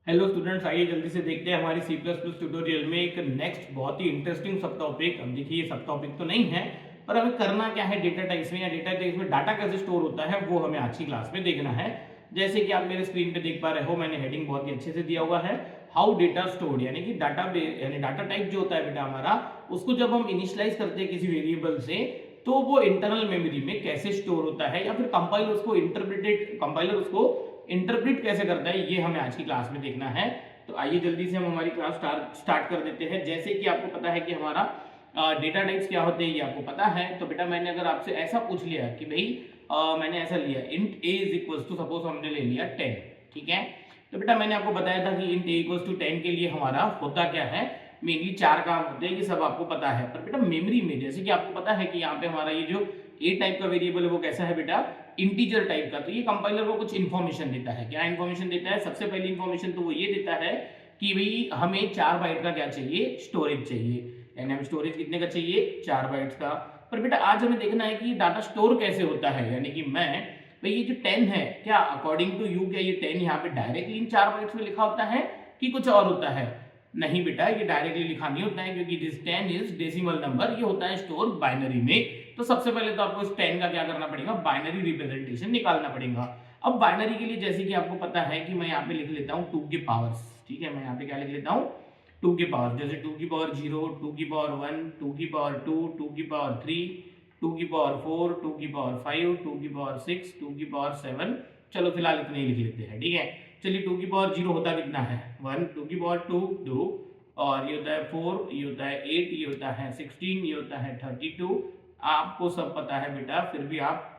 Hello students, आइए जल्दी से देखते हैं हमारी सी प्लस प्लस ट्यूटोरियल में एक नेक्स्ट बहुत ही इंटरेस्टिंग सब टॉपिक। अब देखिए ये सब टॉपिक तो नहीं है, पर हमें करना क्या है, डेटा टाइप्स में या डेटा टाइप्स में डाटा कैसे स्टोर होता है वो हमें आज की क्लास में देखना है। जैसे कि आप मेरे स्क्रीन पे देख पा रहे हो, मैंने हेडिंग बहुत ही अच्छे से दिया हुआ है, हाउ डेटा स्टोर्ड, यानी कि डाटा यानी डाटा टाइप जो होता है बेटा हमारा, उसको जब हम इनिशियलाइज करते हैं किसी वेरिएबल से तो वो इंटरनल मेमोरी में कैसे स्टोर होता है, या फिर कंपाइलर उसको इंटरप्रेट कैसे करता है, ये हमें आज की क्लास में देखना है। तो आइए जल्दी से हम हमारी क्लास स्टार्ट कर देते हैं। जैसे कि आपको पता है कि हमारा डेटा टाइप्स क्या होते हैं, ये आपको पता है। तो बेटा मैंने अगर आपसे ऐसा पूछ लिया कि भाई मैंने ऐसा लिया int a is equal to, suppose हमने ले लिया 10, ठीक है। तो बेटा मैंने आपको बताया था कि इंट ए इक्वल टू 10 के लिए हमारा होता क्या है, मेनली 4 काम होते हैं, ये सब आपको पता है। पर बेटा मेमोरी में जैसे कि आपको पता है कि यहाँ पे हमारा ये जो ए टाइप का वेरिएबल है वो कैसा है बेटा, इंटीजर टाइप का। तो ये कंपाइलर को कुछ इन्फॉर्मेशन देता है। क्या इन्फॉर्मेशन देता है? सबसे पहली इन्फॉर्मेशन तो वो ये देता है कि भाई हमें 4 बाइट का क्या चाहिए, स्टोरेज चाहिए, यानी हमें स्टोरेज कितने का चाहिए, 4 बाइट्स का। पर बेटा आज हमें देखना है कि डाटा स्टोर कैसे होता है, यानी कि मैं भाई ये जो 10 है, क्या अकॉर्डिंग टू यू क्या ये 10 यहाँ पे डायरेक्टली इन 4 बाइट्स में लिखा होता है कि कुछ और होता है? नहीं बेटा, ये डायरेक्टली लिखा नहीं होता है, क्योंकि दिस 10 इज डेसिमल नंबर, ये होता है स्टोर बाइनरी में। तो सबसे पहले तो आपको इस 10 का क्या करना पड़ेगा, बाइनरी रिप्रेजेंटेशन निकालना पड़ेगा। अब बाइनरी के लिए जैसे कि आपको पता है कि मैं यहाँ पे लिख लेता हूँ 2 के पावर्स, ठीक है। मैं यहाँ पे क्या लिख लेता हूँ, 2 के पावर, जैसे 2 की पावर 0, 2 की पावर 1, 2 की पावर 2, 2 की पावर 3, 2 की पावर 4, 2 की पावर 5, 2 की पावर 6, 2 की पावर 7। चलो फिलहाल इतने ही लिख लेते हैं, ठीक है। चलिए 2 की पावर 0 होता कितना है 1, 2 की पावर 2 2, और ये होता है 4, ये होता है 8, ये होता है 16, ये होता है 32। आपको सब पता है बेटा, फिर भी आप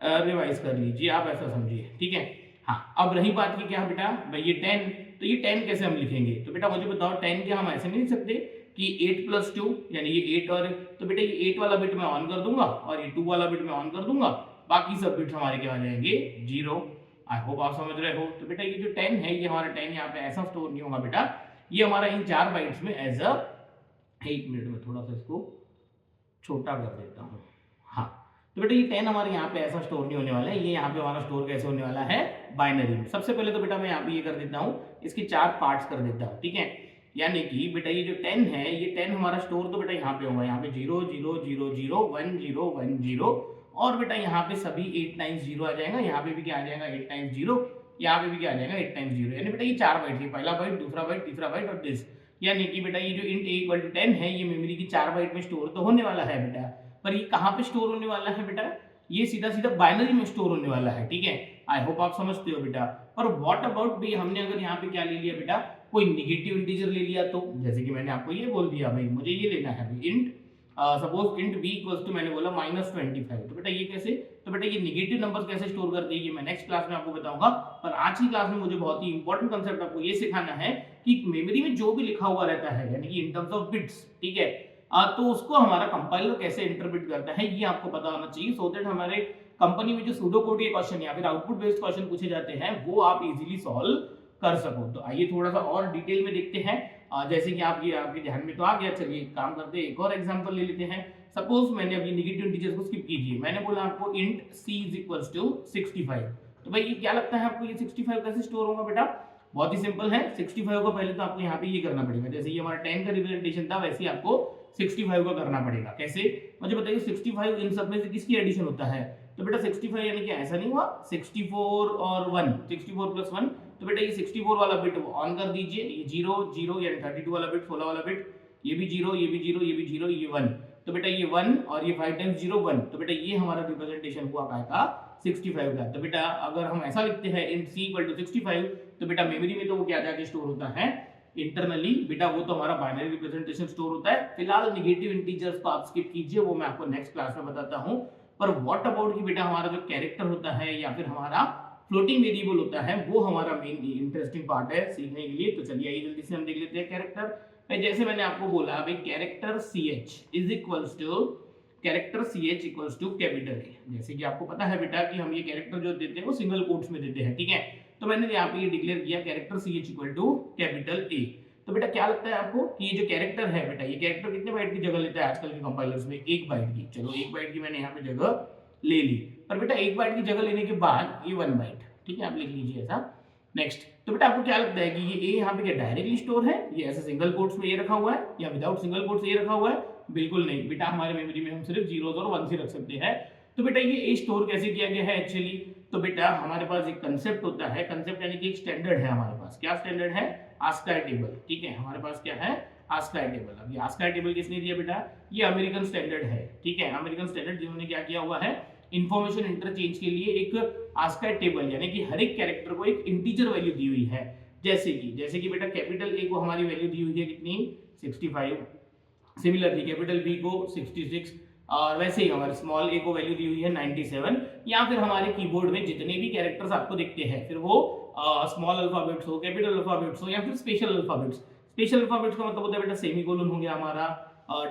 रिवाइज कर लीजिए, आप ऐसा समझिए, ठीक है। हाँ, अब रही बात की क्या बेटा, भाई ये 10, तो ये 10 कैसे हम लिखेंगे? तो बेटा मुझे बताओ, 10 क्या हम ऐसे नहीं लिख सकते कि 8 + 2, यानी ये 8 और, तो बेटा ये 8 वाला बिट मैं ऑन कर दूंगा और ये 2 वाला बिट मैं ऑन कर दूंगा, बाकी सब बिट्स हमारे क्या हो जाएंगे, 0। आई होप आप समझ रहे हो। तो बेटा ये जो 10 है, ये हमारा 10 यहाँ पे ऐसा स्टोर नहीं होगा बेटा, ये हमारा इन 4 बाइट्स में एज अ, एक मिनट में थोड़ा सा इसको छोटा कर देता हूँ। हाँ, तो बेटा ये 10 हमारे यहाँ पे ऐसा स्टोर नहीं होने वाला है, ये यहाँ पे हमारा स्टोर कैसे होने वाला है, बाइनरी में। सबसे पहले तो बेटा मैं यहाँ पे ये कर देता हूँ, इसके 4 पार्ट्स कर देता हूँ, ठीक है। यानी कि बेटा ये जो 10 है, ये 10 हमारा स्टोर तो बेटा यहाँ पे होगा, यहाँ पे 0 0 0 0 1 0 1 0, और बेटा यहाँ पे सभी 8 टाइम्स 0 आ जाएगा, यहाँ पे भी क्या आ जाएगा 8 टाइम्स 0, यहाँ पे भी क्या आ जाएगा 8 टाइम्स 0। यानी बेटा ये 4 बाइट है, पहला बाइट, दूसरा बाइट, तीसरा बाइट और दिस। यानी कि बेटा ये जो इंट ए इक्वल टू 10 है, ये मेमोरी की 4 बाइट में स्टोर तो होने वाला है बेटा, पर ये कहाँ पे स्टोर होने वाला है बेटा, ये सीधा सीधा बाइनरी में स्टोर होने वाला है, ठीक है। आई होप आप समझते हो बेटा। पर व्हाट अबाउट भी हमने अगर यहाँ पे क्या ले लिया बेटा, कोई निगेटिव इंटीजर ले लिया, तो जैसे कि मैंने आपको ये बोल दिया भाई मुझे ये लेना है int, suppose int b equals to, मैंने बोला -25, तो बेटा ये कैसे, तो बेटा ये निगेटिव नंबर कैसे स्टोर करते हैं ये मैं नेक्स्ट क्लास में आपको बताऊंगा। पर आज की क्लास में मुझे बहुत ही इंपॉर्टेंट कंसेप्ट आपको ये सिखाना है कि मेमोरी में जो भी लिखा हुआ रहता है, यानी कि इन टर्म्स ऑफ बिट्स, ठीक है, तो उसको हमारा कंपाइलर कैसे इंटरप्रेट करता है ये आपको पता होना चाहिए, सो दैट हमारे कंपनी में जो सूडो कोड के क्वेश्चन या फिर आउटपुट बेस्ड क्वेश्चन पूछे जाते हैं वो आप इजीली सॉल्व कर सको। तो आइए थोड़ा सा और डिटेल में देखते हैं। जैसे कि आप ये आपके ध्यान में तो आ गया, चलिए काम करते हैं, एक और एग्जांपल ले लेते हैं। सपोज मैंने अभी निगेटिव इंटीजर्स को स्किप कीजिए, मैंने बोला आपको int c is equals to 65। तो भाई ये क्या लगता है आपको, ये 65 कैसे स्टोर होगा बेटा? बहुत ही सिंपल है। 65 को पहले तो आपको यहाँ पे ये करना पड़ेगा, जैसे ये हमारा 10 का रिप्रेजेंटेशन था, वैसे ही आपको 65 का करना पड़ेगा। कैसे, मुझे बताइए 65 इन सब में से किसकी एडिशन होता है? तो बेटा 65 यानी कि ऐसा नहीं हुआ 64 और 1, 64 + 1, तो बेटा ये 64 वाला बिट ऑन कर दीजिए, ये 0 0 यानी 32 वाला बिट, 16 वाला बिट, ये भी 0, ये भी 0, ये भी 0, ये 1, तो बेटा ये 1 और ये 5 टाइम्स 0 1, तो बेटा ये हमारा रिप्रेजेंटेशन हुआ काय का, 65 का। तो बेटा अगर हम ऐसा लिखते हैं int c = 65, तो बेटा मेमोरी में तो वो क्या जाके स्टोर होता है इंटरनली, बेटा वो तो हमारा बाइनरी रिप्रेजेंटेशन स्टोर होता है। फिलहाल निगेटिव इंटीजर्स को आप स्किप कीजिए, वो मैं आपको नेक्स्ट क्लास में बताता हूं। पर व्हाट अबाउट कि बेटा हमारा जो कैरेक्टर होता है या फिर हमारा फ्लोटिंग वेरिएबल होता है, वो हमारा मेन इंटरेस्टिंग पार्ट है सीखने के लिए। तो चलिए आइए जल्दी से हम देख लेते हैं कैरेक्टर। जैसे मैंने आपको बोला भाई character ch equals to capital A. जैसे कि आपको पता है बेटा कि हम ये कैरेक्टर जो देते हैं वो सिंगल कोट्स में देते हैं, ठीक है। तो मैंने यहाँ पे ये डिक्लेयर किया character ch equal to capital A. तो बेटा क्या लगता है आपको कि ये जो कैरेक्टर है बेटा, ये कैरेक्टर कितने बाइट की जगह लेता है आजकल के कंपाइलर्स में? 1 बाइट की। चलो 1 बाइट की मैंने यहाँ पे जगह ले ली, पर बेटा 1 बाइट की जगह लेने के बाद ये 1 बाइट, ठीक है, आप लिख लीजिए ऐसा नेक्स्ट, तो बेटा आपको क्या लगता है कि ये ए यहाँ पे क्या डायरेक्टली स्टोर है, ये ऐसे सिंगल कोट्स में ये रखा हुआ है या विदाउट सिंगल कोट्स ये रखा हुआ है? बिल्कुल नहीं बेटा, हमारे मेमोरी में हम सिर्फ जीरोस और वंस ही रख सकते हैं। तो बेटा ये ए स्टोर कैसे किया गया है एक्चुअली? तो बेटा हमारे पास एक कंसेप्ट होता है, कंसेप्ट यानी कि एक स्टैंडर्ड है हमारे पास। क्या स्टैंडर्ड है? ASCII table. ठीक है, हमारे पास क्या है? ASCII table. अब ये आस्काई टेबल किसने दिया बेटा? ये अमेरिकन स्टैंडर्ड है। ठीक है, अमेरिकन स्टैंडर्ड जिन्होंने क्या किया हुआ है, इंफॉर्मेशन इंटरचेंज के लिए एक आस्काई टेबल यानी कि हर एक कैरेक्टर को एक इंटीजर वैल्यू दी हुई है। जैसे कि बेटा कैपिटल ए को हमारी वैल्यू दी हुई है कितनी? 65। सिमिलरली कैपिटल बी को 66 और वैसे ही हमारे स्मॉल ए को वैल्यू दी हुई है 97। या फिर हमारे कीबोर्ड में जितने भी कैरेक्टर्स आपको दिखते हैं, फिर वो स्मॉल अल्फाबेट्स हो, कैपिटल अल्फाबेट्स हो या फिर स्पेशल अल्फाबेट्स। स्पेशल अल्फाबेट्स का मतलब होता है बेटा सेमीकोलन हो गया हमारा,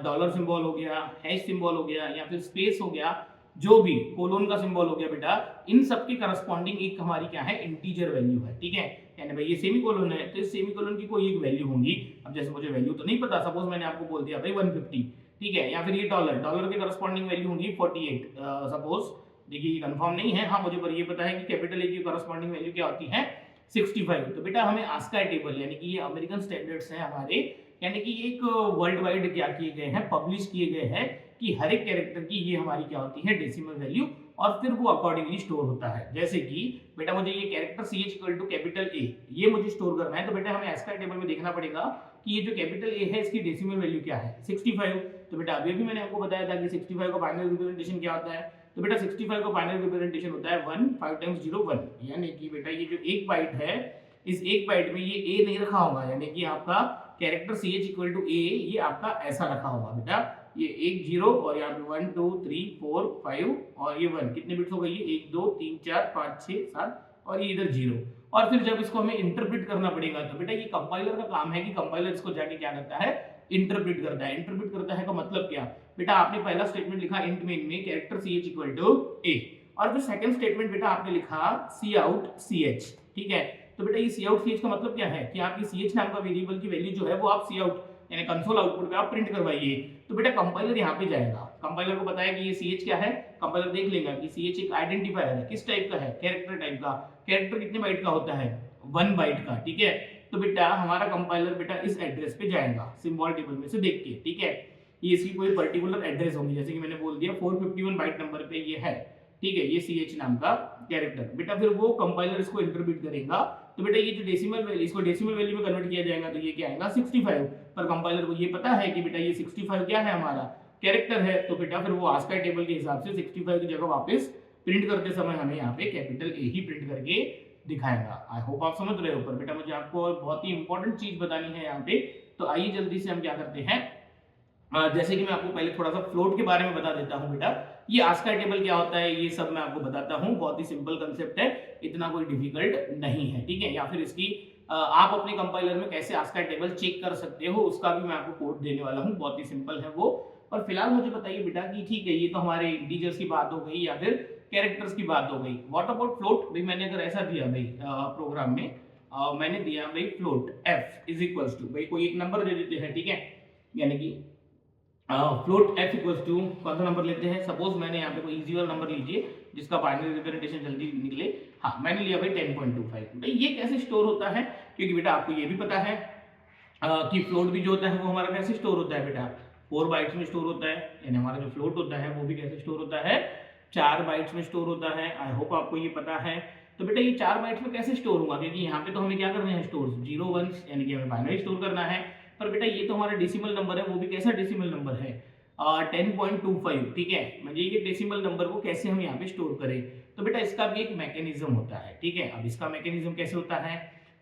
डॉलर सिंबल हो गया, हैश सिंबल हो गया या फिर स्पेस हो गया, जो भी कोलोन का सिंबल हो गया बेटा, इन सब के करस्पॉन्डिंग एक हमारी क्या है? इंटीजर वैल्यू है। ठीक है, यानी भाई ये सेमीकोलन है तो इस सेमीकोलन की कोई एक वैल्यू होगी। अब जैसे मुझे वैल्यू तो नहीं पता, सपोज मैंने आपको बोल दिया भाई 150, ठीक है, या फिर ये डॉलर के करस्पॉन्डिंग वैल्यू होगी 48 सपोज। देखिए ये कंफर्म नहीं है, हाँ मुझे पर ये पता है कि कैपिटल ए की करस्पॉन्डिंग वैल्यू क्या होती है? 65। तो बेटा हमें आस्काई टेबल यानी कि ये अमेरिकन स्टैंडर्ड्स हैं हमारे, यानी कि एक वर्ल्ड वाइड क्या किए गए हैं, पब्लिश किए गए हैं कि हर एक कैरेक्टर की ये हमारी क्या होती है? डेसिमल वैल्यू, और फिर वो अकॉर्डिंगली स्टोर होता है। जैसे कि बेटा मुझे ये character C H equal to capital A ये मुझे स्टोर करना है, तो बेटा हमें आस्काई टेबल में देखना पड़ेगा कि ये जो कैपिटल ए है इसकी डेसिमल वैल्यू क्या है? 65। तो बेटा अभी भी मैंने आपको बताया था कि 65 का बाइनरी रिप्रेजेंटेशन क्या होता है? तो बेटा 65 का बाइनरी रिप्रेजेंटेशन होता है 1 5 टाइम्स 0 1, यानी कि बेटा ये जो एक बाइट है, इस एक बाइट में ये ए नहीं रखा होगा, यानी कि आपका character C H equal to A ये आपका ऐसा रखा होगा बेटा, ये एक जीरो और यहाँ पे 1 2 3 4 5 और ये 1, कितने बिट्स हो गए? ये 1 2 3 4 5 6 7 और ये इधर जीरो। और फिर जब इसको हमें इंटरप्रेट करना पड़ेगा तो बेटा ये कंपाइलर का काम है कि कंपाइलर इसको जाके क्या करता है? इंटरप्रेट करता है। इंटरप्रेट करता है का मतलब क्या? बेटा आपने पहला स्टेटमेंट लिखा इंट मेन में character C H equal to A, और फिर सेकंड स्टेटमेंट बेटा आपने लिखा सी आउट सी एच। ठीक है, तो बेटा ये सी आउट सी एच का मतलब क्या है कि आपकी सी एच नाम का वेरिएबल की वैल्यू जो है वो आप सी आउट यानी कंसोल आउटपुट पे आप प्रिंट करवाइए। तो बेटा कंपाइलर यहाँ पे जाएगा, कंपाइलर को पता है कि ये सी एच क्या है, कंपाइलर देख लेगा कि सी एच एक आइडेंटिफायर है, किस टाइप का है? कैरेक्टर टाइप का। कैरेक्टर कितने बाइट का होता है? 1 बाइट का। ठीक है, तो बेटा हमारा कंपाइलर बेटा इस एड्रेस पे जाएगा सिंबल टेबल में से देख के। ठीक है, ये इसकी कोई पर्टिकुलर एड्रेस होगी, जैसे कि मैंने बोल दिया 451 बाइट नंबर पे ये है। ठीक है, ये सी एच नाम का कैरेक्टर बेटा, फिर वो कंपाइलर इसको इंटरप्रेट करेगा। तो बेटा ये जो डेसिमल वैल्यू, इसको डेसिमल वैल्यू में कन्वर्ट किया जाएगा तो ये क्या आएगा? 65। पर कंपाइलर को ये पता है कि बेटा ये 65 क्या है? हमारा कैरेक्टर है। तो बेटा फिर वो आस्काई टेबल के हिसाब से 65 की जगह वापस प्रिंट करते समय हमें यहाँ पे कैपिटल ए ही प्रिंट करके दिखाएगा। आई होप आप समझ रहे हो। पर बेटा मुझे आपको बहुत ही इंपॉर्टेंट चीज बतानी है यहाँ पे, तो आइए जल्दी से हम क्या करते हैं, जैसे कि मैं आपको पहले थोड़ा सा फ्लोट के बारे में बता देता हूँ बेटा। ये आस्काई टेबल क्या होता है ये सब मैं आपको बताता हूँ, बहुत ही सिंपल कंसेप्ट है, इतना कोई डिफिकल्ट नहीं है। ठीक है, या फिर इसकी आप अपने कंपाइलर में कैसे आस्काई टेबल चेक कर सकते हो उसका भी मैं आपको कोड देने वाला हूँ, बहुत ही सिंपल है वो। पर फिलहाल मुझे बताइए बेटा कि ठीक है ये तो हमारे इंटीजर्स की बात हो गई या फिर कैरेक्टर्स की बात हो गई, व्हाट अबाउट फ्लोट? भाई मैंने अगर ऐसा दिया भाई प्रोग्राम में मैंने दिया भाई float f is equals to, भाई कोई एक नंबर दे देते हैं। ठीक है, यानी कि फ्लोट f इक्वल्स टू कौन सा नंबर लेते हैं? सपोज मैंने यहाँ पे कोई इजी वाला नंबर लीजिए जिसका बाइनरी रिप्रेजेंटेशन जल्दी निकले। हाँ मैंने लिया भाई 10.25। भाई ये कैसे स्टोर होता है? क्योंकि बेटा आपको ये भी पता है कि फ्लोट भी जो होता है वो हमारा कैसे स्टोर होता है बेटा? 4 बाइट्स में स्टोर होता है, यानी हमारा जो फ्लोट होता है वो भी कैसे स्टोर होता है? 4 बाइट्स में स्टोर होता है। आई होप आपको ये पता है। तो बेटा ये 4 बाइट्स में कैसे स्टोर होगा? क्योंकि यहाँ पे तो हमें क्या करना है? स्टोर 0 1 यानी कि हमें बाइनरी स्टोर करना है। पर बेटा ये तो हमारा डेसिमल नंबर है, वो भी कैसा डेसिमल नंबर है? 10.25। ठीक है, मुझे ये डेसिमल नंबर को कैसे हम यहाँ पे स्टोर करें? तो बेटा इसका भी एक मैकेनिज्म होता है। ठीक है, अब इसका मैकेनिज्म कैसे होता है?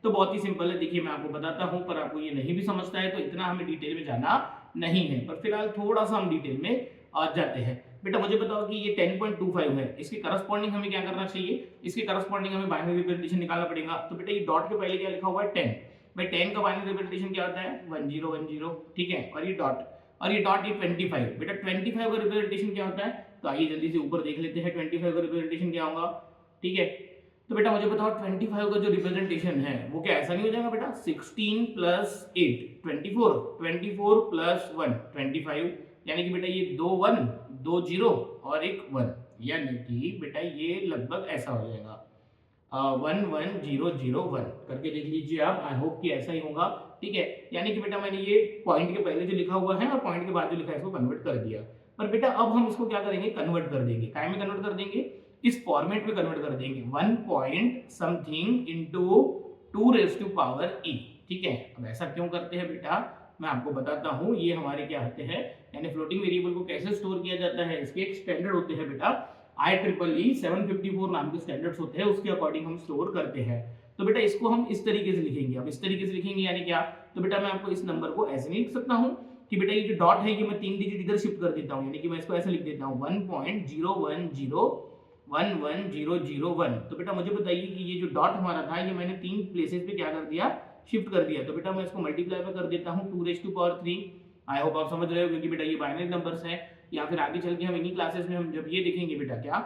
तो बहुत ही सिंपल है, देखिए मैं आपको बताता हूँ, पर आपको ये नहीं भी समझता है तो इतना हमें डिटेल में जाना नहीं है, पर फिलहाल थोड़ा सा हम डिटेल में आ जाते हैं। बेटा मुझे बताओ कि ये 10.25 है, इसके करस्पॉन्डिंग हमें क्या करना चाहिए? इसके करस्पॉन्डिंग हमें बाइनरी रिप्रेजेंटेशन निकालना पड़ेगा। तो बेटा ये डॉट के पहले क्या लिखा हुआ है? 10। भाई 10 का बाइनरी रिप्रेजेंटेशन क्या होता है? 1010। ठीक है, और ये डॉट ये 25। बेटा 25 का रिप्रेजेंटेशन क्या होता है? तो आइए जल्दी से ऊपर देख लेते हैं 25 का रिप्रेजेंटेशन क्या होगा। ठीक है, तो बेटा मुझे बताओ 25 का जो रिप्रेजेंटेशन है वो क्या ऐसा नहीं हो जाएगा बेटा? 16 प्लस 8 24, 24 प्लस 1 25, यानी कि बेटा ये 2 1 2 0 और एक 1, यानी कि बेटा ये लगभग ऐसा हो जाएगा। 110001 करके लिख लीजिए आप। आई होप कि ऐसा ही होगा, ठीक है। यानी कि बेटा मैंने ये पॉइंट के पहले जो लिखा हुआ है और पॉइंट के बाद जो लिखा है इसको कन्वर्ट कर दिया। पर बेटा अब हम इसको क्या करेंगे, कन्वर्ट कर देंगे। काय में कन्वर्ट कर देंगे, इस फॉर्मेट में कन्वर्ट कर देंगे, 1 point something into 2 raise to power e, ठीक है। अब ऐसा क्यों करते हैं बेटा, मैं आपको बताता हूँ। ये हमारे क्या होते हैं, यानी फ्लोटिंग वेरिएबल को कैसे स्टोर किया जाता है, इसके एक स्टैंडर्ड होते हैं बेटा, IEEE 754 नाम के स्टैंडर्ड्स होते हैं, उसके अकॉर्डिंग हम स्टोर करते हैं। तो बेटा इसको हम इस तरीके से लिखेंगे। अब इस तरीके से लिखेंगे यानी क्या, तो बेटा मैं आपको इस नंबर को ऐसे नहीं लिख सकता हूँ कि बेटा ये जो डॉट है ये मैं 3 डिजिट इधर शिफ्ट कर देता हूँ, यानी कि मैं इसको ऐसे लिख देता हूँ 1.010110001। तो बेटा मुझे बताइए कि ये जो डॉट हमारा था ये मैंने 3 प्लेसेस पे क्या कर दिया, शिफ्ट कर दिया। तो बेटा मैं इसको मल्टीप्लाई में कर देता हूँ 2 raise to power 3। I hope आप समझ रहे हो, क्योंकि बेटा ये बाइनरी नंबर्स है। या फिर आगे चल के हम इन्हीं क्लासेस में हम जब ये देखेंगे बेटा क्या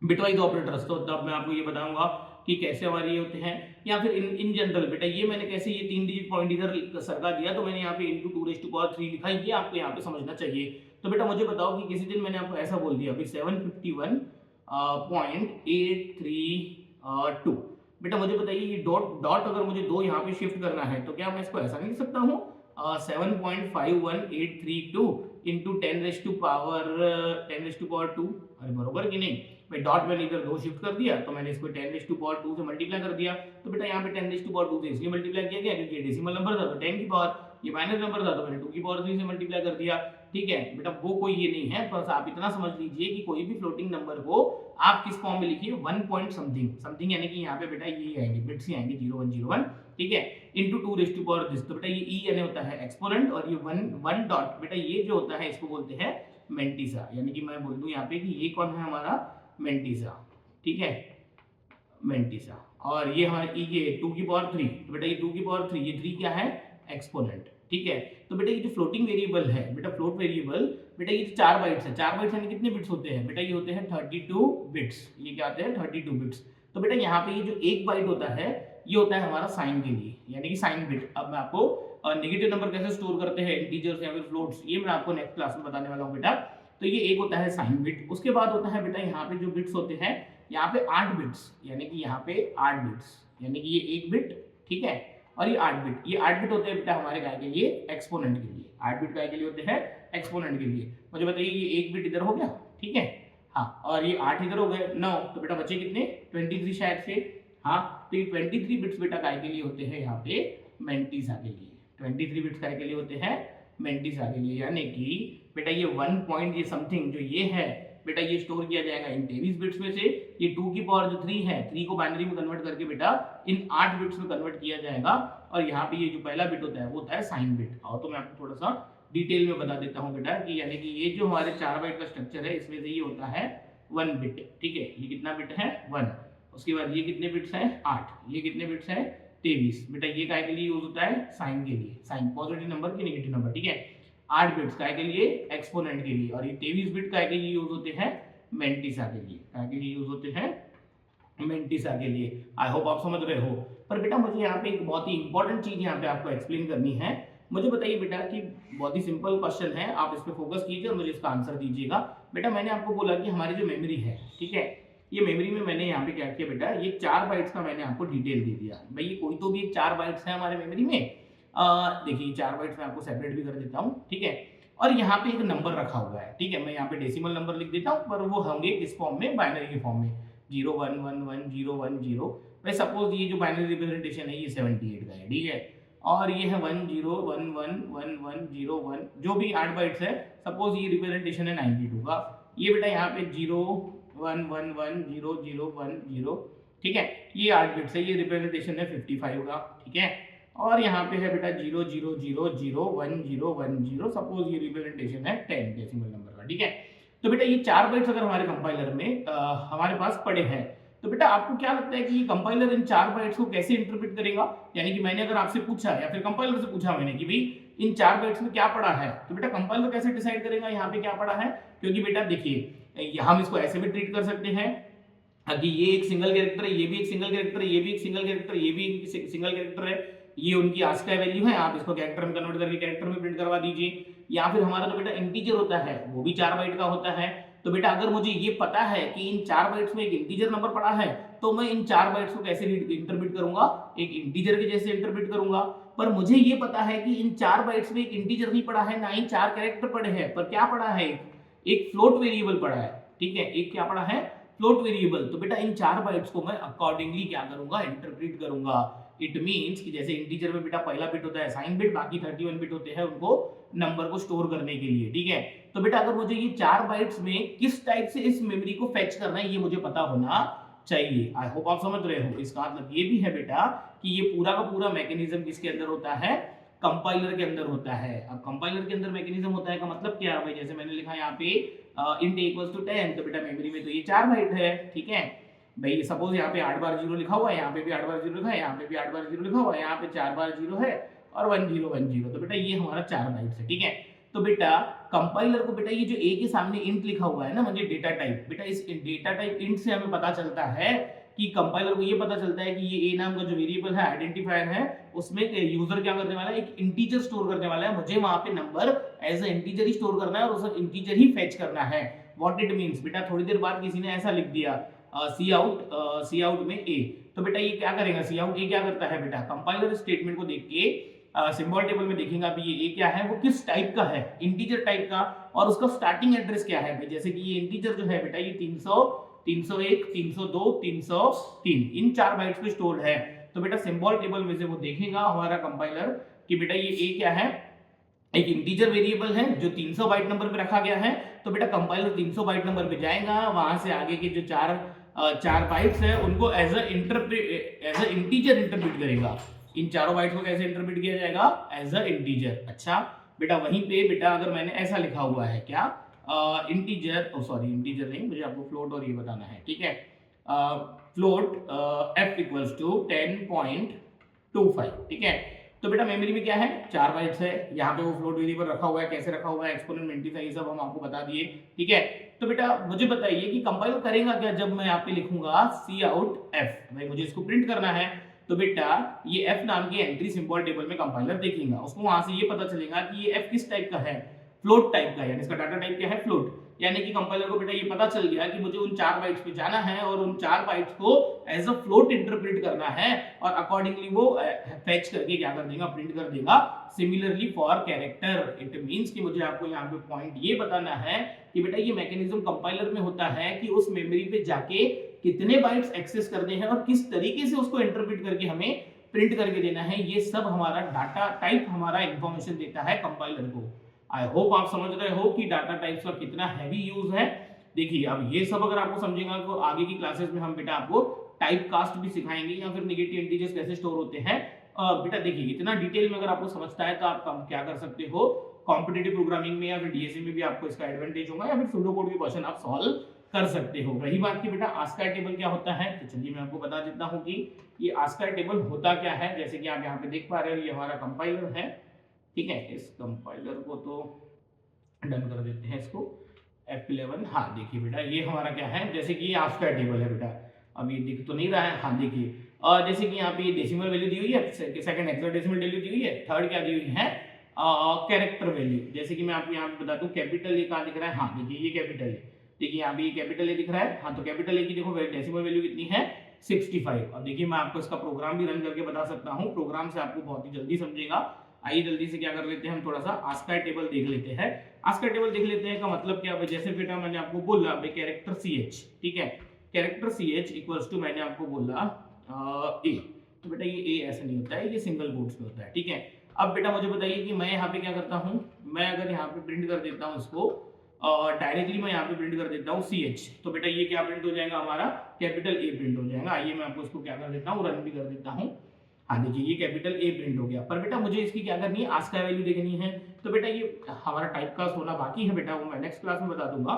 बिटवाइज ऑपरेटर्स, तो तब मैं आपको ये बताऊंगा कि कैसे हमारे ये होते हैं। या फिर इन जनरल बेटा ये मैंने कैसे ये 3 डिजिट पॉइंट इधर सरका दिया, तो मैंने यहाँ पे इंटू 2 रेज़ टू पावर 3 लिखा, ये आपको यहाँ पे समझना चाहिए। तो बेटा मुझे बताओ कि किसी दिन मैंने आपको ऐसा बोल दिया अभी 751.832, बेटा मुझे बताइए ये डॉट डॉट अगर मुझे 2 यहाँ पे शिफ्ट करना है तो क्या मैं इसको ऐसा नहीं लिख सकता हूँ 7.51832 इंटू 10 रेज़ टू पावर 2। अरे बरोबर कि नहीं भाई, डॉट मैंने इधर 2 शिफ्ट कर दिया तो मैंने इसको 10 रेज़ टू पावर 2 से मल्टीप्लाई कर दिया। तो बेटा यहाँ पे 10 रेज़ टू पावर 2 से इसलिए मल्टीप्लाई किया गया क्योंकि ये डेसिमल नंबर था तो 10 की पावर, ये माइनस नंबर था तो मैंने 2 की पावर 3 से मल्टीप्लाई कर दिया, ठीक है। बेटा वो कोई ये नहीं है, बस आप इतना समझ लीजिए कि कोई भी फ्लोटिंग नंबर को आप किस फॉर्म में लिखिए, 1 पॉइंट समथिंग समथिंग, यानी कि यहाँ पे बेटा ये आएंगे बिट्स ही आएंगे 0101, ठीक है, into 2 raise to power this. तो बेटा ये ई यानी होता है एक्सपोनेंट और ये वन डॉट बेटा ये जो होता है इसको बोलते हैं मेंटिसा, यानी कि मैं बोल दूं यहाँ पे कि ये कौन है हमारा मेंटिसा, ठीक है, मेंटिसा। और ये हमारा ये 2 की पावर 3, तो बेटा ये 2 की पावर 3, ये 3 क्या है एक्सपोनेंट, ठीक है। तो बेटा ये जो फ्लोटिंग वेरिएबल है बेटा, फ्लोट वेरिएबल बेटा ये 4 बाइट्स है, 4 बाइट्स यानी कितने बिट्स होते हैं बेटा, ये होते हैं 32 बिट्स, ये क्या होते हैं 32 बिट्स। तो बेटा यहाँ पे ये जो एक बाइट होता है ये होता है हमारा साइन के लिए, यानी कि साइन बिट। अब मैं आपको नेगेटिव नंबर कैसे स्टोर करते हैं, इंटीजर्स या फिर फ्लोट्स, ये मैं आपको नेक्स्ट क्लास में बताने वाला हूँ बेटा। तो ये एक होता है साइन बिट, उसके बाद होता है बेटा यहाँ पे जो बिट्स होते हैं, यहाँ पे 8 बिट्स, यानी कि यहाँ पे 8 बिट्स, यानी कि ये 1 बिट, ठीक है, और ये 8 बिट, ये 8 बिट होते हैं बेटा हमारे काय के लिए एक्सपोनेंट के लिए, 8 बिट काय के लिए होते हैं एक्सपोनेंट के लिए। मुझे बताइए ये 1 बिट इधर हो गया, ठीक है, हाँ, और ये 8 इधर हो गए 9, तो बेटा बचे कितने 23 शायद से, हाँ, तो ये 23 बिट्स बेटा काय के लिए होते हैं यहाँ पे मेंटिसा के लिए, 23 बिट्स काय के लिए होते हैं मेंटिसा के लिए, यानी कि बेटा ये 1 पॉइंट ये समथिंग जो ये है बेटा ये स्टोर किया जाएगा इन 23 बिट्स में से, ये 2 की पावर जो 3 है 3 को बाइनरी में कन्वर्ट करके बेटा इन 8 बिट्स में कन्वर्ट किया जाएगा। और यहाँ पे ये जो पहला बिट होता है वो होता है साइन बिट। और तो मैं आपको थोड़ा सा डिटेल में बता देता हूँ बेटा कि यानी कि ये जो हमारे 4 बाइट का स्ट्रक्चर है इसमें से ये होता है 1 बिट, ठीक है, ये कितना बिट है 1, उसके बाद ये कितने बिट्स है 8, ये कितने बिट्स है 23, बेटा ये काय के लिए यूज होता है साइन के लिए, साइन पॉजिटिव नंबर की नेगेटिव नंबर, ठीक है, 8 बिट्स काय के लिए एक्सपोनेंट के लिए, और ये 23 बिट काय के लिए यूज होते हैं मेंटिसा के लिए, काय के लिए यूज होते हैं मेंटिसा के लिए। आई होप आप समझ रहे हो। पर बेटा मुझे यहाँ पे एक बहुत ही इंपॉर्टेंट चीज यहाँ पे आपको एक्सप्लेन करनी है। मुझे बताइए बेटा कि बहुत ही सिंपल क्वेश्चन है, आप इस पे फोकस कीजिए और मुझे इसका आंसर दीजिएगा। बेटा मैंने आपको बोला कि हमारी जो मेमोरी है, ठीक है, ये मेमोरी में मैंने यहाँ पे क्या किया बेटा, ये 4 बाइट्स का मैंने आपको डिटेल दे दिया। भाई ये कोई तो भी 4 बाइट्स है हमारे मेमोरी में, देखिए 4 बाइट्स में आपको सेपरेट भी कर देता हूँ, ठीक है, और यहाँ पे एक नंबर रखा हुआ है, ठीक है, मैं यहाँ पे डेसिमल नंबर लिख देता हूँ, पर वो होंगे किस फॉर्म में, बाइनरी के फॉर्म में, 0 1 1 1 0 1 0। भाई सपोज ये जो बाइनरी रिप्रेजेंटेशन है ये 78 का है, ठीक है, और ये है 1 0 1 1 1 1 0 1, जो भी 8 बाइट्स है, सपोज ये रिप्रेजेंटेशन है 92 का, ये बेटा यहाँ पे 0 1 1 1 0 0 1 0, ठीक है, ये 8 बिट्स है, ये रिप्रेजेंटेशन है 55 का, ठीक है, और यहाँ पे है बेटा 0 0 0 0 1 0 1 0, सपोज ये रिप्रेजेंटेशन है 10 डेसिमल नंबर का, ठीक है। तो बेटा ये 4 बाइट्स अगर हमारे कंपाइलर में हमारे पास पड़े हैं, तो बेटा आपको क्या लगता है कि ये कंपाइलर इन 4 बाइट्स को कैसे इंटरप्रेट करेगा, यानी कि मैंने अगर आपसे पूछा या फिर कंपाइलर से पूछा मैंने कि भाई इन 4 बाइट्स में क्या पड़ा है, तो बेटा कंपाइलर कैसे डिसाइड करेगा यहाँ पे क्या पड़ा है, क्योंकि बेटा देखिए हम इसको ऐसे भी ट्रीट कर सकते हैं कि ये एक सिंगल कैरेक्टर है, ये भी एक सिंगल कैरेक्टर है, ये भी एक सिंगल कैरेक्टर, ये भी एक सिंगल कैरेक्टर है, ये उनकी आस्की वैल्यू है, आप इसको कैरेक्टर में कन्वर्ट करके कैरेक्टर में प्रिंट करवा दीजिए। या फिर हमारा जो बेटा इंटीजर होता है वो भी 4 बाइट का होता है, तो बेटा अगर मुझे ये पता है कि इन 4 बाइट्स में एक इंटीजर नंबर पड़ा है, तो मैं इन 4 बाइट्स को कैसे इंटरप्रेट करूंगा, एक इंटीजर के जैसे इंटरप्रेट करूंगा। पर मुझे ये पता है कि इन 4 बाइट्स में एक इंटीजर नहीं पड़ा है, ना ही 4 कैरेक्टर पड़े हैं, पर क्या पड़ा है, एक फ्लोट वेरिएबल पड़ा है। ठीक है, एक क्या पड़ा है, फ्लोट वेरिएबल। तो बेटा इन 4 बाइट्स को मैं अकॉर्डिंगली क्या करूंगा, इंटरप्रेट करूंगा। इट मींस कि जैसे इंटीजर में बेटा पहला बिट होता है साइन बिट, बाकी 31 बिट होते हैं उनको नंबर को स्टोर करने के लिए। ठीक है, तो बेटा अगर मुझे ये 4 बाइट्स में किस टाइप से इस मेमोरी को फेच करना है, ये मुझे पता होना चाहिए। आई होप आप समझ रहे हो। इसका मतलब ये भी है बेटा कि ये पूरा का पूरा मैकेनिज्म किसके अंदर होता है, कंपाइलर के अंदर होता है। अब कंपाइलर के अंदर मैकेनिज्म होता है का मतलब क्या है भाई, जैसे मैंने लिखा यहाँ पे int इक्वल्स टू 10, तो बेटा मेमोरी में तो ये 4 बाइट है। ठीक है भाई, सपोज यहाँ पे 8 बार 0 लिखा हुआ है, यहाँ पे भी 8 बार 0 लिखा है, यहाँ पे भी 8 बार 0 लिखा हुआ है, यहाँ पे 4 बार 0 है और 1 0 1 0, तो बेटा ये हमारा 4 बाइट्स है। ठीक है, तो बेटा कंपाइलर को बेटा ये जो a के सामने इंट लिखा हुआ है ना, म्हणजे डेटा टाइप, बेटा इस डेटा टाइप इंट से हमें पता चलता है कि कंपाइलर को ये पता चलता है कि ये a नाम का जो वेरिएबल है, आइडेंटिफायर है, उसमें यूजर क्या करने वाला है, एक इंटीजर स्टोर करने वाला है। मुझे वहां पे नंबर एज अ इंटीजर ही स्टोर करना है और उस इंटीजर ही फेच करना है। व्हाट इट मींस, बेटा थोड़ी देर बाद किसी ने ऐसा लिख दिया सी आउट में a, तो बेटा ये क्या करेगा, सी आउट a क्या करता है बेटा, कंपाइलर स्टेटमेंट को देख के सिंबल टेबल में देखेगा भी ये a क्या है, वो किस टाइप का है, इंटीजर टाइप का, और उसका स्टार्टिंग एड्रेस क्या है भाई। जैसे कि ये इंटीजर जो है बेटा ये 300 301 302 303 इन 4 बाइट्स पे स्टोर्ड है। तो बेटा सिंबल टेबल में से वो देखेगा हमारा कंपाइलर कि बेटा ये a क्या है, एक इंटीजर वेरिएबल है जो 300 बाइट नंबर पे रखा गया है। तो बेटा कंपाइलर 300 बाइट नंबर पे जाएगा, वहां से आगे के जो 4 बाइट्स है उनको एज अ इंटीजर इंटरप्रेट करेगा। इन चारों बाइट्स को कैसे इंटरप्रेट किया जाएगा, एज अ इंटीजर। अच्छा बेटा वहीं पे बेटा अगर मैंने ऐसा लिखा हुआ है क्या, इंटीजर, सॉरी इंटीजर नहीं, मुझे आपको फ्लोट और ये बताना है। ठीक है, फ्लोट f इक्वल्स टू 10.25। ठीक है, तो बेटा मेमोरी में क्या है, 4 बाइट्स है, यहाँ पे वो फ्लोट वेरिएबल रखा हुआ है, कैसे रखा हुआ है, एक्सपोनेंट मल्टीप्लाई, ये सब हम आपको बता दिए। ठीक है, तो बेटा मुझे बताइए कि कंपाइलर करेगा क्या जब मैं यहाँ पे लिखूंगा सी आउट f, भाई मुझे इसको प्रिंट करना है। तो बेटा ये f नाम की एंट्री सिंबल टेबल में कंपाइलर देखेगा, उसको वहां से ये पता चलेगा कि ये f किस टाइप का है, फ्लोट टाइप का है, यानी इसका डाटा टाइप क्या है, फ्लोट। यानी कि कंपाइलर को बेटा ये पता चल गया कि मुझे उन 4 बाइट्स पे जाना है और उन 4 बाइट्स को एज अ फ्लोट इंटरप्रेट करना है और अकॉर्डिंगली वो फेच करके क्या कर देगा, प्रिंट कर देगा। Similarly for character, it means कि मुझे आपको यहाँ पे पॉइंट ये बताना है कि बेटा ये मैकेनिज्म कंपाइलर में होता है कि उस मेमोरी पे जाके कितने बाइट्स एक्सेस करने हैं और किस तरीके से उसको इंटरप्रेट करके हमें प्रिंट करके देना है। ये सब हमारा डाटा टाइप हमारा इंफॉर्मेशन देता है कंपाइलर को। आई होप आप समझ रहे हो कि डाटा टाइप्स का कितना हैवी यूज है। देखिए अब ये सब अगर आपको समझेगा तो आगे की क्लासेस में हम बेटा आपको टाइप कास्ट भी सिखाएंगे या फिर नेगेटिव इंटीजर्स कैसे स्टोर होते हैं। बेटा देखिए इतना डिटेल में अगर आपको समझता है तो आप क्या कर सकते हो, कॉम्पिटिटिव प्रोग्रामिंग में या फिर डीएसए में भी आपको इसका एडवांटेज होगा या फिर सूडो कोड भी क्वेश्चन आप सॉल्व कर सकते हो। रही बात की बेटा आस्काई टेबल क्या होता है, तो चलिए मैं आपको बता देता हूँ कि ये आस्काई टेबल होता क्या है। जैसे कि आप यहाँ पे देख पा रहे हो ये हमारा कंपाइलर है। ठीक है, इस कंपाइलर को तो डन कर देते हैं, इसको F11। हाँ देखिए बेटा ये हमारा क्या है, जैसे कि ये आस्काई टेबल है बेटा, अब ये दिख तो नहीं रहा है, हाँ देखिए जैसे कि यहाँ पे ये डेसिमल वैल्यू दी हुई है, सेकंड हेक्साडेसिमल वैल्यू दी हुई है, थर्ड क्या दी हुई है कैरेक्टर वैल्यू। जैसे कि मैं आपको यहाँ पे बता दूं कैपिटल ए कहाँ दिख रहा है, हाँ देखिए ये कैपिटल है, देखिए यहाँ पे ये कैपिटल ए दिख रहा है, हाँ तो कैपिटल ए की देखो डेसिमल वैल्यू कितनी है 65। अब देखिए मैं आपको इसका प्रोग्राम भी रन करके बता सकता हूँ, प्रोग्राम से आपको बहुत ही जल्दी समझेगा। आइए जल्दी से क्या कर लेते हैं, हम थोड़ा सा आस्काई टेबल देख लेते हैं। आस्काई टेबल देख लेते हैं का मतलब क्या है, जैसे बेटा मैंने आपको बोला भाई कैरेक्टर ch, ठीक है कैरेक्टर ch इक्वल्स टू मैंने आपको बोला a, तो बेटा ये a ऐसा नहीं होता है, ये सिंगल कोट्स में होता है। ठीक है, अब बेटा मुझे बताइए कि मैं यहाँ पे क्या करता हूँ, मैं अगर यहाँ पे प्रिंट कर देता हूँ इसको डायरेक्टली मैं यहाँ पे प्रिंट कर देता हूँ ch, तो बेटा ये क्या प्रिंट हो जाएगा, हमारा कैपिटल A प्रिंट हो जाएगा। आइए मैं आपको इसको क्या कर देता हूँ, रन भी कर देता हूँ। हाँ देखिए ये कैपिटल A प्रिंट हो गया, पर बेटा मुझे इसकी क्या करनी है, आस्काई वैल्यू देखनी है। तो बेटा ये हमारा टाइप कास्ट होना बाकी है बेटा, वो मैं नेक्स्ट क्लास में बता दूंगा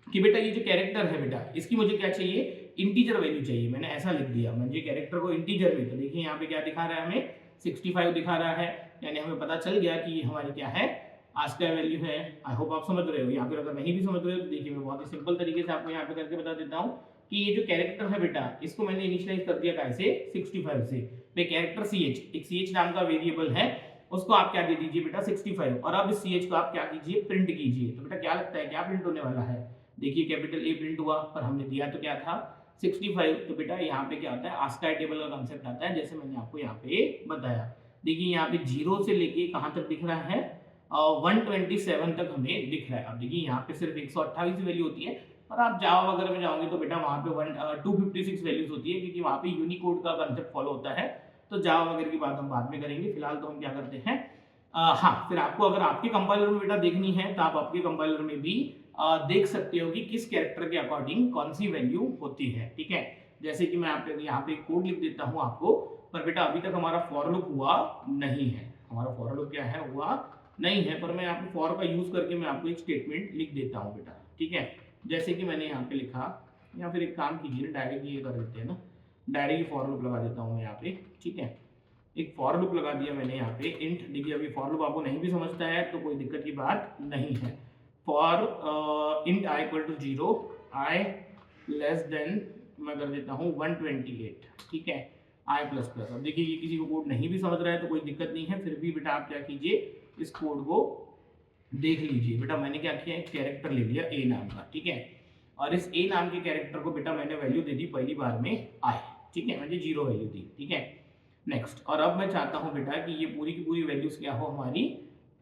कि बेटा ये जो कैरेक्टर है बेटा इसकी मुझे क्या चाहिए, इंटीजर वैल्यू चाहिए। मैंने ऐसा लिख दिया, मुझे कैरेक्टर को इंटीजर में, तो देखिए यहाँ पे क्या दिखा रहा है, हमें 65 दिखा रहा है, यानी हमें पता चल गया कि ये हमारी क्या है, आस्काई वैल्यू है। आई होप आप समझ रहे हो, या फिर अगर नहीं भी समझ रहे हो तो देखिए मैं बहुत ही सिंपल तरीके से आपको यहाँ पे करके बता देता हूँ कि ये जो कैरेक्टर है बेटा इसको मैंने इनिशियलाइज कर दिया कैसे, 65 से। भाई कैरेक्टर ch, एक ch नाम का वेरिएबल है, उसको आप क्या दे दीजिए बेटा 65, और अब इस ch को आप क्या कीजिए, प्रिंट कीजिए। तो बेटा क्या लगता है क्या प्रिंट होने वाला है, देखिए कैपिटल ए प्रिंट हुआ, पर हमने दिया तो क्या था 65। तो बेटा यहाँ पे क्या होता है, आस्काई टेबल का कंसेप्ट आता है, जैसे मैंने आपको यहाँ पे बताया। देखिए यहाँ पे 0 से लेके कहाँ तक दिख रहा है, 127 तक हमें दिख रहा है। अब देखिए यहाँ पे सिर्फ 128 वैल्यू होती है, और आप जावा वगैरह में जाओगे तो बेटा वहाँ पे 256 वैल्यूज होती है, क्योंकि वहाँ पे यूनिकोड का कंसेप्ट फॉलो होता है। तो जावा वगैरह की बात हम बाद में करेंगे, फिलहाल तो हम क्या करते हैं, हाँ, फिर आपको अगर आपके कंपाइलर में बेटा देखनी है तो आप आपके कंपाइलर में भी देख सकते हो कि किस कैरेक्टर के अकॉर्डिंग कौन सी वैल्यू होती है। ठीक है, जैसे कि मैं यहाँ पे कोड लिख देता हूँ आपको, पर बेटा अभी तक हमारा फॉर लूप हुआ नहीं है, हमारा फॉर लूप क्या है, हुआ नहीं है, पर मैं आपको फॉर का यूज करके मैं आपको एक स्टेटमेंट लिख देता हूँ बेटा। ठीक है, जैसे कि मैंने यहाँ पे लिखा, या फिर एक काम कीजिए, डायरेक्ट ये कर देते हैं ना, डायरेक्ट फॉर लूप लगा देता हूँ मैं यहाँ पे। ठीक है, एक फॉर लूप लगा दिया मैंने यहाँ पे इंट। देखिए अभी फॉर लूप आपको नहीं भी समझता है तो कोई दिक्कत की बात नहीं है। For int i equal to 0, i less than मैं कर देता हूँ 128। ठीक है, आई प्लस प्लस। अब देखिए ये किसी को कोड नहीं भी समझ रहा है तो कोई दिक्कत नहीं है, फिर भी बेटा आप क्या कीजिए, इस कोड को देख लीजिए। बेटा मैंने क्या किया, एक कैरेक्टर ले लिया ए नाम का। ठीक है, और इस ए नाम के कैरेक्टर को बेटा मैंने वैल्यू दे दी पहली बार में आई। ठीक है, मैंने 0 वैल्यू दी। ठीक है, नेक्स्ट, और अब मैं चाहता हूं बेटा कि ये पूरी की पूरी वैल्यूज क्या हो, हमारी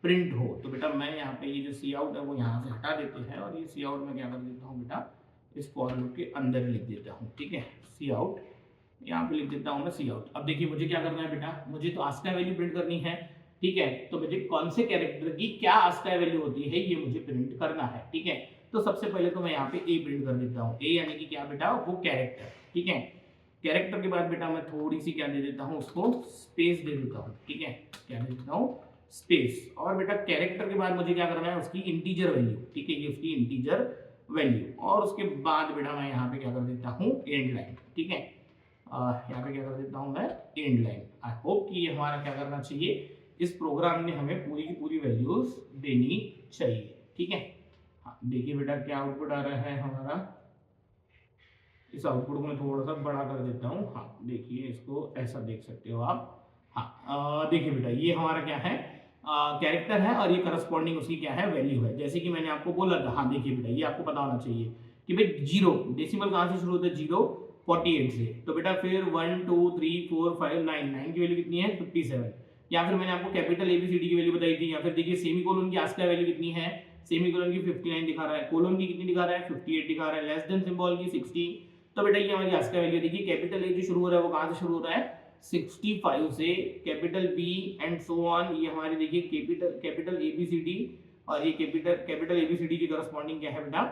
प्रिंट हो। तो बेटा मैं यहाँ पे ये जो सी आउट है वो यहाँ से हटा देते हैं, और ये सी आउट में क्या कर देता हूँ बेटा, इस फॉर लूप के अंदर लिख देता हूँ। ठीक है, सी आउट यहाँ पे लिख देता हूँ मैं सी आउट। अब देखिए मुझे क्या करना है बेटा, मुझे तो आस्काई वैल्यू प्रिंट करनी है। ठीक है, तो मुझे कौन से कैरेक्टर की क्या आस्काई वैल्यू होती है ये मुझे प्रिंट करना है। ठीक है, तो सबसे पहले तो मैं यहाँ पे ए प्रिंट कर देता हूँ। ए यानी कि क्या बेटा, वो कैरेक्टर। ठीक है, कैरेक्टर के बाद बेटा मैं थोड़ी सी क्या दे देता हूँ, उसको स्पेस दे देता हूँ। ठीक है, क्या दे देता हूँ, स्पेस। और बेटा कैरेक्टर के बाद मुझे क्या करना है, उसकी इंटीजर वैल्यू। ठीक है, ये उसकी इंटीजर वैल्यू, और उसके बाद बेटा मैं यहाँ पे क्या कर देता हूँ, एंड लाइन। ठीक है, यहाँ पे क्या कर देता हूँ मैं, एंड लाइन। आई होप कि ये हमारा क्या करना चाहिए, इस प्रोग्राम में हमें पूरी की पूरी वैल्यूज देनी चाहिए। ठीक है, हाँ देखिए बेटा क्या आउटपुट आ रहा है हमारा, इस आउटपुट को मैं थोड़ा सा बड़ा कर देता हूँ। हाँ देखिए, इसको ऐसा देख सकते हो आप। हाँ देखिए बेटा ये हमारा क्या है, कैरेक्टर है, और ये करस्पॉन्डिंग उसकी क्या है, वैल्यू है। जैसे कि मैंने आपको बोला था, हाँ देखिए बेटा ये आपको पता होना चाहिए कि भाई 0 डेसिमल कहाँ से शुरू होता है, 0 48 से। तो बेटा फिर 1 2 3 4 5 9 की वैल्यू कितनी है, 57। या फिर मैंने आपको कैपिटल एबीसीडी की वैल्यू बताई थी। या फिर देखिए सेमी कोलन की आस्काई वैल्यू कितनी है, सेमी कोलन की 59 दिखा रहा है, कोलन की कितनी दिखा रहा है, 58 दिखा रहा है, लेस देन सिंबल की 60। तो बेटा ये हमारी आस्काई वैल्यू। देखिए कैपिटल ए जो शुरू हो रहा है वो कहाँ से शुरू हो रहा है, 65 से। Capital B and so on, ये हमारी देखिए कैपिटल एबीसीडी, और ये कैपिटल एबीसीडी की करस्पॉन्डिंग क्या है बेटा,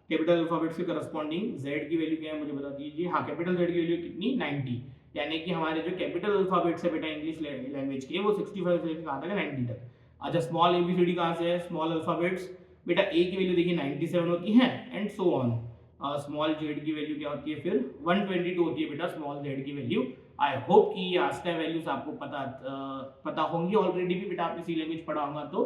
कैपिटल अल्फाबेट्स के करस्पॉन्डिंग जेड की वैल्यू क्या है मुझे बता दीजिए। हाँ कैपिटल जेड की वैल्यू कितनी, 90। यानी कि हमारे जो कैपिटल अल्फाबेट्स है बेटा इंग्लिश लैंग्वेज के, वो 65 से लेकर कहाँ तक है, 90 तक। अच्छा स्मॉल एबीसीडी कहाँ से है, स्मॉल अल्फाबेट्स, बेटा ए की वैल्यू देखिए 97 होती है, and so on. Small Z की वैल्यू क्या होती है, फिर 122 होती है बेटा स्मॉल जेड की वैल्यू। आई होप कि ये आस्काई वैल्यूज आपको पता होंगी ऑलरेडी भी, बेटा आपने सी लैंग्वेज पढ़ा होगा तो।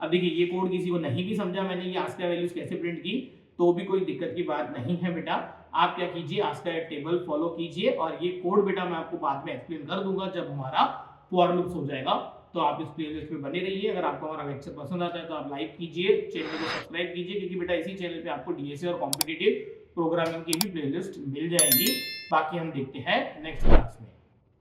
अब देखिए ये कोड किसी को नहीं भी समझा मैंने ये आस्काई वैल्यूज कैसे प्रिंट की, तो भी कोई दिक्कत की बात नहीं है बेटा। आप क्या कीजिए, आस्काई टेबल फॉलो कीजिए, और ये कोड बेटा मैं आपको बाद में एक्सप्लेन कर दूंगा जब हमारा फॉर लूप्स हो जाएगा। तो आप इस प्लेलिस्ट पे बने रहिए। अगर आपको हमारा लेक्चर पसंद आता है तो आप लाइक कीजिए, चैनल को सब्सक्राइब कीजिए, क्योंकि बेटा इसी चैनल पे आपको डीएसए और कॉम्पिटिटिव प्रोग्रामिंग की भी प्लेलिस्ट मिल जाएंगी। बाकी हम देखते हैं नेक्स्ट क्लास में।